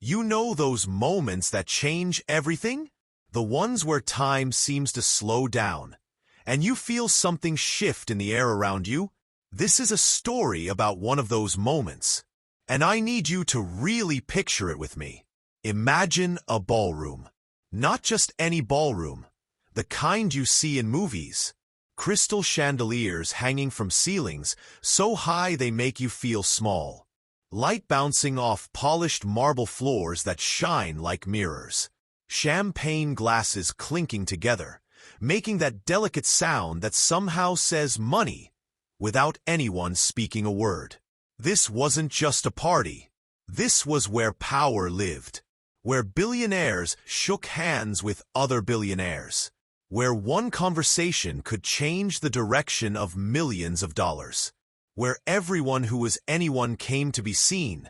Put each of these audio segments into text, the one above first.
You know those moments that change everything? The ones where time seems to slow down, and you feel something shift in the air around you? This is a story about one of those moments, and I need you to really picture it with me. Imagine a ballroom. Not just any ballroom, the kind you see in movies. Crystal chandeliers hanging from ceilings so high they make you feel small. Light bouncing off polished marble floors that shine like mirrors. Champagne glasses clinking together, making that delicate sound that somehow says money without anyone speaking a word. This wasn't just a party. This was where power lived, where billionaires shook hands with other billionaires, where one conversation could change the direction of millions of dollars, where everyone who was anyone came to be seen,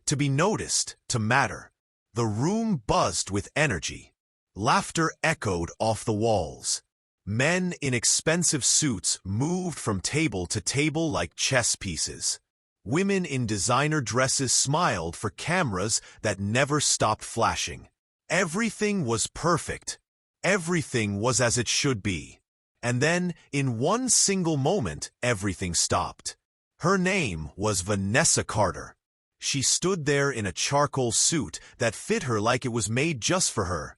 to be noticed, to matter. The room buzzed with energy. Laughter echoed off the walls. Men in expensive suits moved from table to table like chess pieces. Women in designer dresses smiled for cameras that never stopped flashing. Everything was perfect. Everything was as it should be. And then, in one single moment, everything stopped. Her name was Vanessa Carter. She stood there in a charcoal suit that fit her like it was made just for her.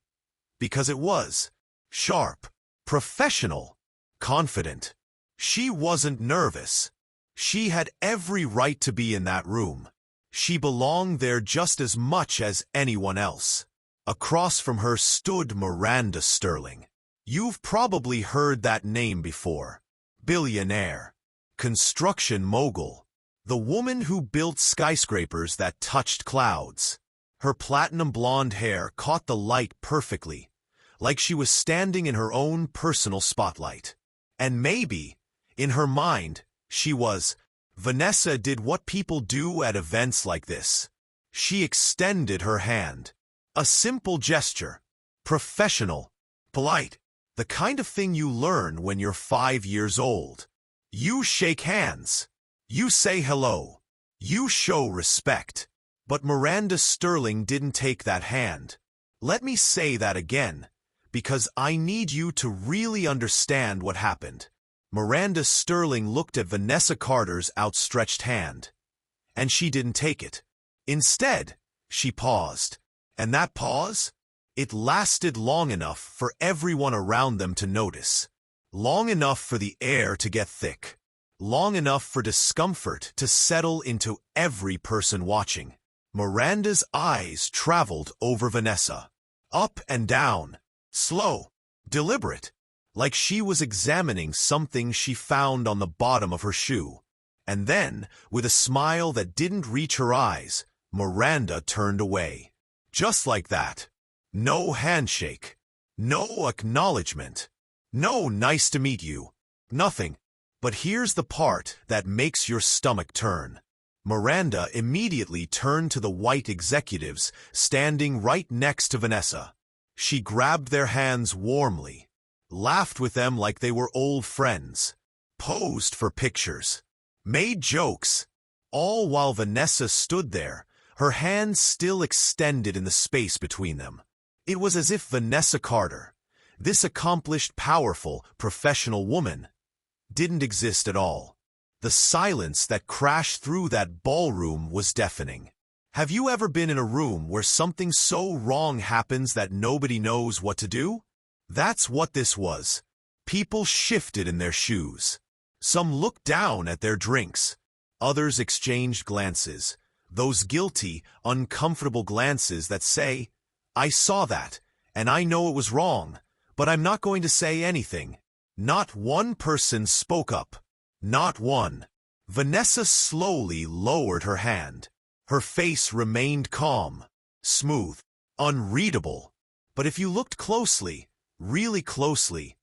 Because it was. Sharp. Professional. Confident. She wasn't nervous. She had every right to be in that room. She belonged there just as much as anyone else. Across from her stood Miranda Sterling. You've probably heard that name before. Billionaire. Construction mogul. The woman who built skyscrapers that touched clouds. Her platinum blonde hair caught the light perfectly, like she was standing in her own personal spotlight. And maybe, in her mind, she was. Vanessa did what people do at events like this. She extended her hand. A simple gesture. Professional. Polite. The kind of thing you learn when you're 5 years old. You shake hands. You say hello. You show respect. But Miranda Sterling didn't take that hand. Let me say that again, because I need you to really understand what happened. Miranda Sterling looked at Vanessa Carter's outstretched hand, and she didn't take it. Instead, she paused. And that pause? It lasted long enough for everyone around them to notice. Long enough for the air to get thick. Long enough for discomfort to settle into every person watching. Miranda's eyes traveled over Vanessa. Up and down. Slow. Deliberate. Like she was examining something she found on the bottom of her shoe. And then, with a smile that didn't reach her eyes, Miranda turned away. Just like that. No handshake. No acknowledgement. No nice to meet you. Nothing. But here's the part that makes your stomach turn. Miranda immediately turned to the white executives standing right next to Vanessa. She grabbed their hands warmly, laughed with them like they were old friends, posed for pictures, made jokes, all while Vanessa stood there, her hands still extended in the space between them. It was as if Vanessa Carter, this accomplished, powerful, professional woman, didn't exist at all. The silence that crashed through that ballroom was deafening. Have you ever been in a room where something so wrong happens that nobody knows what to do? That's what this was. People shifted in their shoes. Some looked down at their drinks. Others exchanged glances. Those guilty, uncomfortable glances that say, I saw that, and I know it was wrong, but I'm not going to say anything. Not one person spoke up. Not one. Vanessa slowly lowered her hand. Her face remained calm, smooth, unreadable. But if you looked closely, really closely,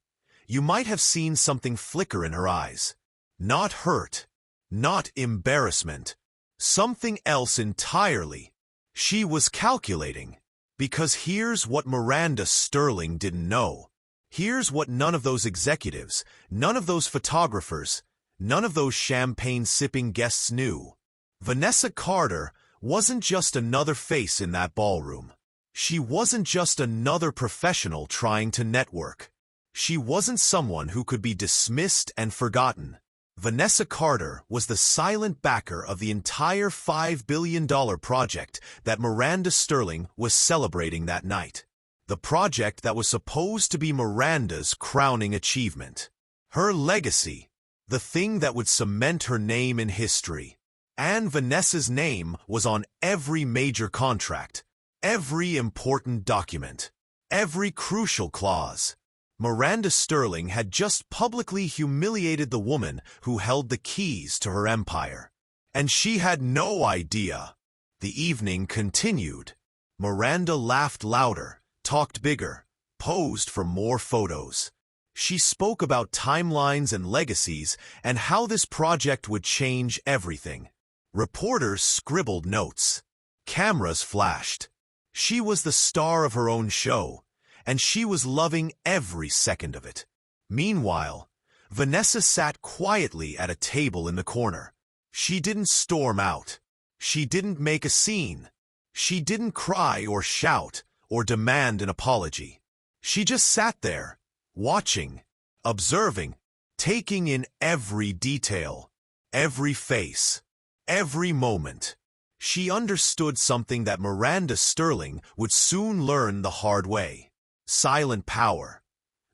you might have seen something flicker in her eyes. Not hurt. Not embarrassment. Something else entirely. She was calculating. Because here's what Miranda Sterling didn't know. Here's what none of those executives, none of those photographers, none of those champagne-sipping guests knew. Vanessa Carter wasn't just another face in that ballroom. She wasn't just another professional trying to network. She wasn't someone who could be dismissed and forgotten. Vanessa Carter was the silent backer of the entire $5 billion project that Miranda Sterling was celebrating that night. The project that was supposed to be Miranda's crowning achievement. Her legacy, the thing that would cement her name in history. And Vanessa's name was on every major contract, every important document, every crucial clause. Miranda Sterling had just publicly humiliated the woman who held the keys to her empire. And she had no idea. The evening continued. Miranda laughed louder, talked bigger, posed for more photos. She spoke about timelines and legacies and how this project would change everything. Reporters scribbled notes. Cameras flashed. She was the star of her own show, and she was loving every second of it. Meanwhile, Vanessa sat quietly at a table in the corner. She didn't storm out. She didn't make a scene. She didn't cry or shout or demand an apology. She just sat there, watching, observing, taking in every detail, every face, every moment. She understood something that Miranda Sterling would soon learn the hard way. Silent power.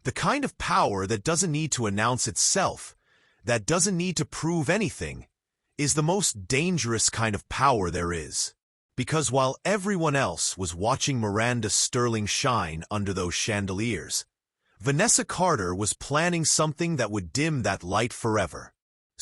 The kind of power that doesn't need to announce itself, that doesn't need to prove anything, is the most dangerous kind of power there is. Because while everyone else was watching Miranda Sterling shine under those chandeliers, Vanessa Carter was planning something that would dim that light forever.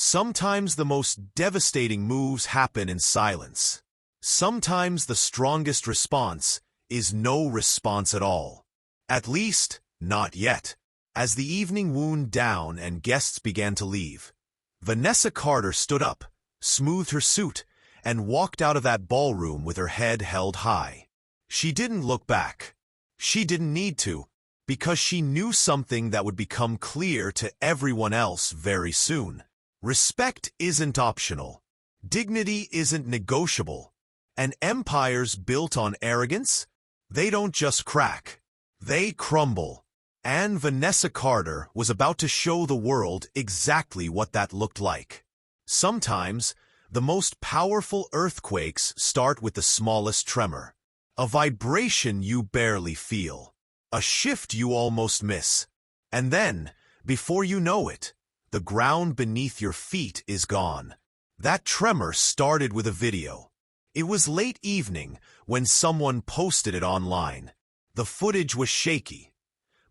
Sometimes the most devastating moves happen in silence. Sometimes the strongest response is no response at all. At least, not yet. As the evening wound down and guests began to leave, Vanessa Carter stood up, smoothed her suit, and walked out of that ballroom with her head held high. She didn't look back. She didn't need to, because she knew something that would become clear to everyone else very soon. Respect isn't optional. Dignity isn't negotiable. And empires built on arrogance, they don't just crack. They crumble. And Vanessa Carter was about to show the world exactly what that looked like. Sometimes, the most powerful earthquakes start with the smallest tremor. A vibration you barely feel. A shift you almost miss. And then, before you know it, the ground beneath your feet is gone. That tremor started with a video. It was late evening when someone posted it online. The footage was shaky,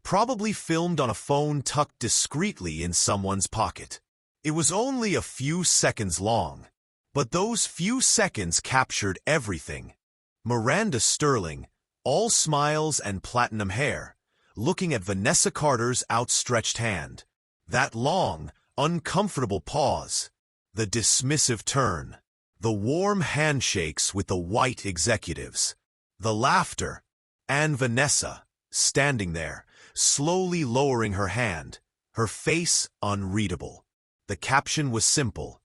probably filmed on a phone tucked discreetly in someone's pocket. It was only a few seconds long, but those few seconds captured everything. Miranda Sterling, all smiles and platinum hair, looking at Vanessa Carter's outstretched hand. That long, uncomfortable pause, the dismissive turn, the warm handshakes with the white executives, the laughter, and Vanessa, standing there, slowly lowering her hand, her face unreadable. The caption was simple.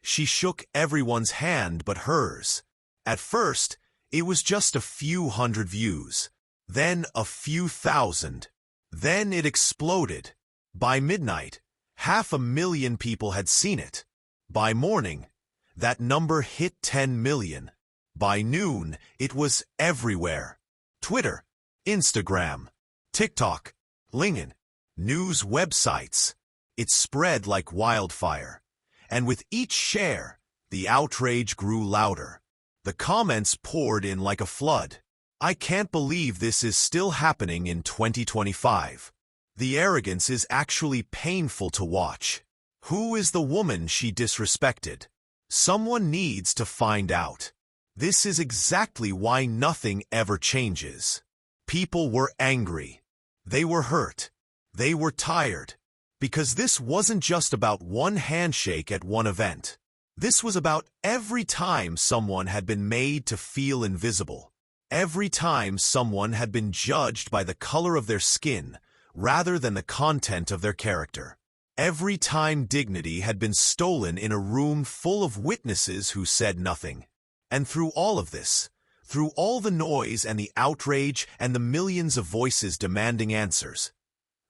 She shook everyone's hand but hers. At first, it was just a few hundred views, then a few thousand. Then it exploded. By midnight, 500,000 people had seen it. By morning, that number hit 10 million. By noon, it was everywhere. Twitter, Instagram, TikTok, LinkedIn, news websites. It spread like wildfire. And with each share, the outrage grew louder. The comments poured in like a flood. I can't believe this is still happening in 2025. The arrogance is actually painful to watch. Who is the woman she disrespected? Someone needs to find out. This is exactly why nothing ever changes. People were angry. They were hurt. They were tired. Because this wasn't just about one handshake at one event. This was about every time someone had been made to feel invisible. Every time someone had been judged by the color of their skin rather than the content of their character. Every time dignity had been stolen in a room full of witnesses who said nothing. And through all of this, through all the noise and the outrage and the millions of voices demanding answers,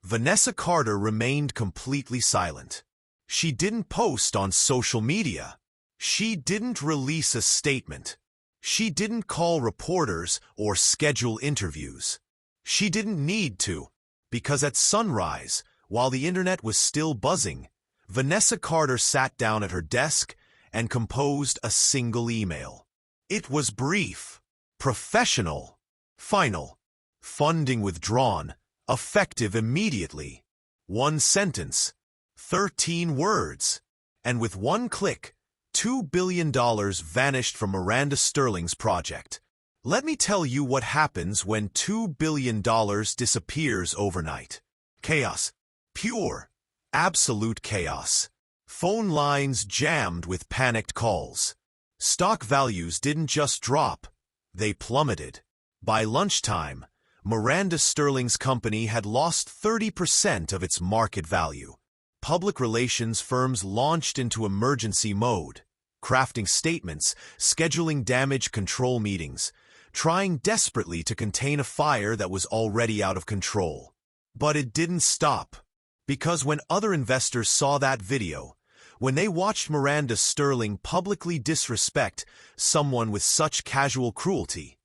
Vanessa Carter remained completely silent. She didn't post on social media. She didn't release a statement. She didn't call reporters or schedule interviews. She didn't need to, because at sunrise, while the internet was still buzzing, Vanessa Carter sat down at her desk and composed a single email. It was brief, professional, final, funding withdrawn, effective immediately. One sentence, 13 words, and with one click, $2 billion vanished from Miranda Sterling's project. Let me tell you what happens when $2 billion disappears overnight. Chaos. Pure, absolute chaos. Phone lines jammed with panicked calls. Stock values didn't just drop, they plummeted. By lunchtime, Miranda Sterling's company had lost 30% of its market value. Public relations firms launched into emergency mode, crafting statements, scheduling damage control meetings, trying desperately to contain a fire that was already out of control. But it didn't stop. Because when other investors saw that video, when they watched Miranda Sterling publicly disrespect someone with such casual cruelty,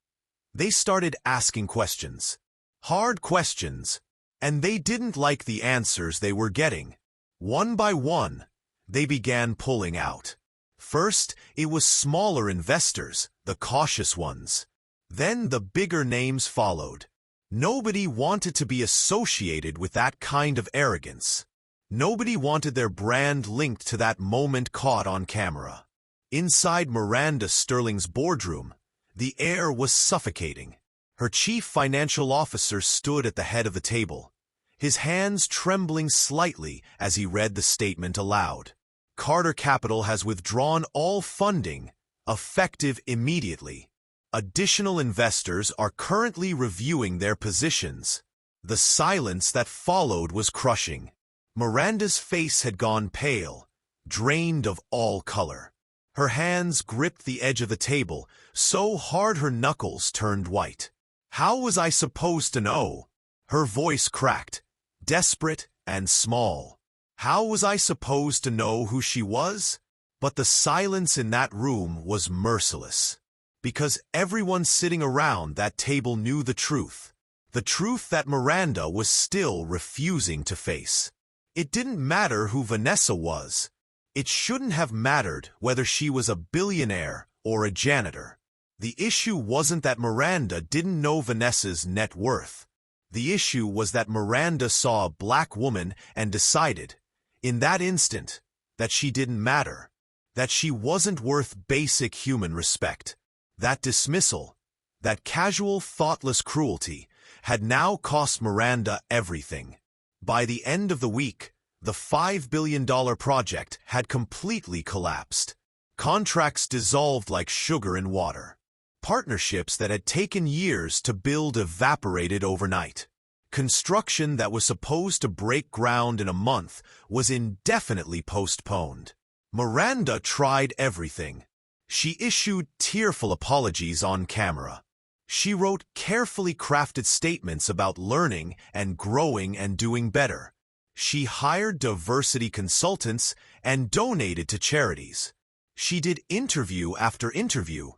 they started asking questions. Hard questions. And they didn't like the answers they were getting. One by one, they began pulling out. First, it was smaller investors, the cautious ones. Then the bigger names followed. Nobody wanted to be associated with that kind of arrogance. Nobody wanted their brand linked to that moment caught on camera. Inside Miranda Sterling's boardroom, the air was suffocating. Her chief financial officer stood at the head of the table, his hands trembling slightly as he read the statement aloud. Carter Capital has withdrawn all funding, effective immediately. Additional investors are currently reviewing their positions. The silence that followed was crushing. Miranda's face had gone pale, drained of all color. Her hands gripped the edge of the table, so hard her knuckles turned white. How was I supposed to know? Her voice cracked, desperate and small. How was I supposed to know who she was? But the silence in that room was merciless. Because everyone sitting around that table knew the truth that Miranda was still refusing to face. It didn't matter who Vanessa was. It shouldn't have mattered whether she was a billionaire or a janitor. The issue wasn't that Miranda didn't know Vanessa's net worth. The issue was that Miranda saw a black woman and decided, in that instant, that she didn't matter, that she wasn't worth basic human respect. That dismissal, that casual, thoughtless cruelty, had now cost Miranda everything. By the end of the week, the $5 billion project had completely collapsed. Contracts dissolved like sugar in water. Partnerships that had taken years to build evaporated overnight. Construction that was supposed to break ground in a month was indefinitely postponed. Miranda tried everything. She issued tearful apologies on camera. She wrote carefully crafted statements about learning and growing and doing better. She hired diversity consultants and donated to charities. She did interview after interview,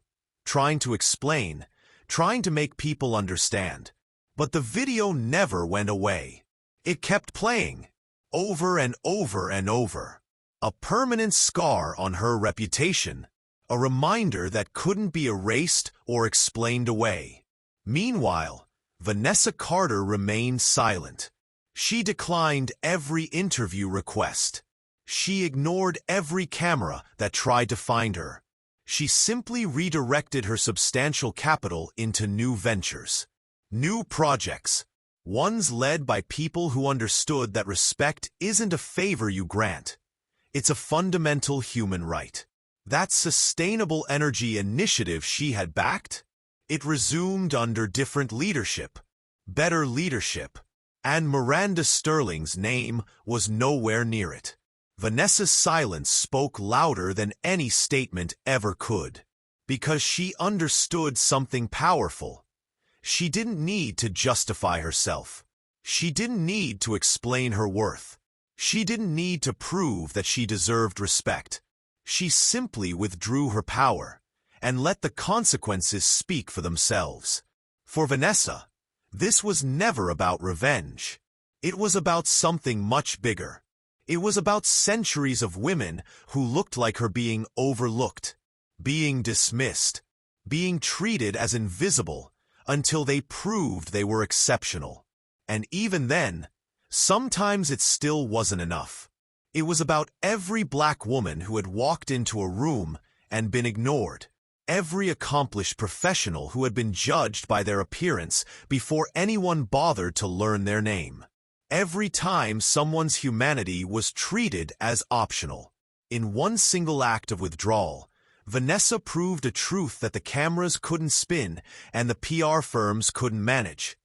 trying to explain, trying to make people understand. But the video never went away. It kept playing, over and over and over. A permanent scar on her reputation. A reminder that couldn't be erased or explained away. Meanwhile, Vanessa Carter remained silent. She declined every interview request. She ignored every camera that tried to find her. She simply redirected her substantial capital into new ventures, new projects, ones led by people who understood that respect isn't a favor you grant. It's a fundamental human right. That sustainable energy initiative she had backed, it resumed under different leadership, better leadership, and Miranda Sterling's name was nowhere near it. Vanessa's silence spoke louder than any statement ever could. Because she understood something powerful. She didn't need to justify herself. She didn't need to explain her worth. She didn't need to prove that she deserved respect. She simply withdrew her power and let the consequences speak for themselves. For Vanessa, this was never about revenge. It was about something much bigger. It was about centuries of women who looked like her being overlooked, being dismissed, being treated as invisible until they proved they were exceptional. And even then, sometimes it still wasn't enough. It was about every black woman who had walked into a room and been ignored, every accomplished professional who had been judged by their appearance before anyone bothered to learn their name, every time someone's humanity was treated as optional. In one single act of withdrawal, Vanessa proved a truth that the cameras couldn't spin and the PR firms couldn't manage.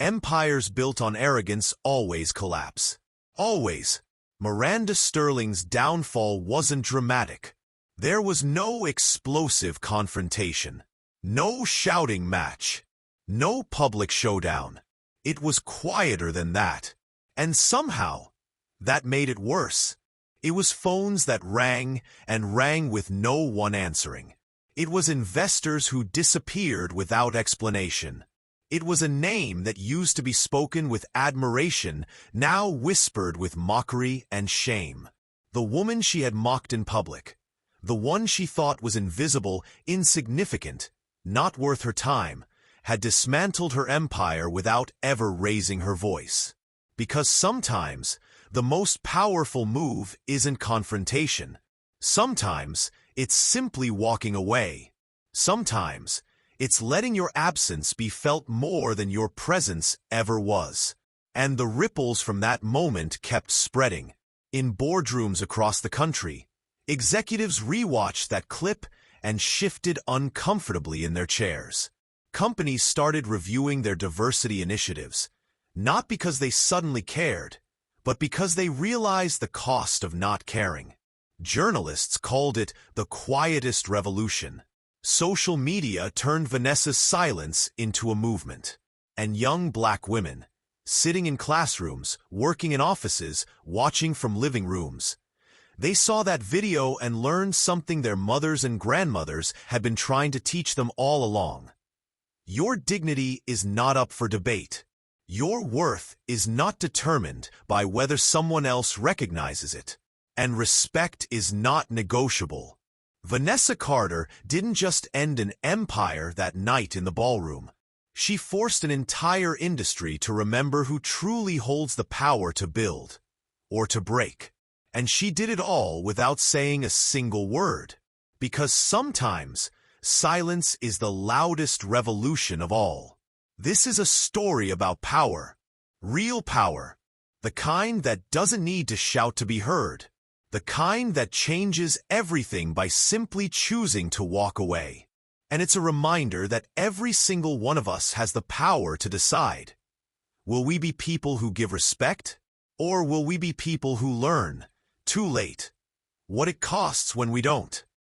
Empires built on arrogance always collapse. Always. Miranda Sterling's downfall wasn't dramatic. There was no explosive confrontation, no shouting match, no public showdown. It was quieter than that. And somehow, that made it worse. It was phones that rang and rang with no one answering. It was investors who disappeared without explanation. It was a name that used to be spoken with admiration, now whispered with mockery and shame. The woman she had mocked in public. The one she thought was invisible, insignificant, not worth her time, had dismantled her empire without ever raising her voice. Because sometimes, the most powerful move isn't confrontation. Sometimes, it's simply walking away. Sometimes, it's letting your absence be felt more than your presence ever was. And the ripples from that moment kept spreading. In boardrooms across the country, executives rewatched that clip and shifted uncomfortably in their chairs. Companies started reviewing their diversity initiatives, not because they suddenly cared, but because they realized the cost of not caring. Journalists called it the quietest revolution. Social media turned Vanessa's silence into a movement. And young black women, sitting in classrooms, working in offices, watching from living rooms, they saw that video and learned something their mothers and grandmothers had been trying to teach them all along. Your dignity is not up for debate. Your worth is not determined by whether someone else recognizes it. And respect is not negotiable. Vanessa Carter didn't just end an empire that night in the ballroom. She forced an entire industry to remember who truly holds the power to build or to break. And she did it all without saying a single word. Because sometimes, silence is the loudest revolution of all. This is a story about power. Real power. The kind that doesn't need to shout to be heard. The kind that changes everything by simply choosing to walk away. And it's a reminder that every single one of us has the power to decide. Will we be people who give respect? Or will we be people who learn, too late, what it costs when we don't?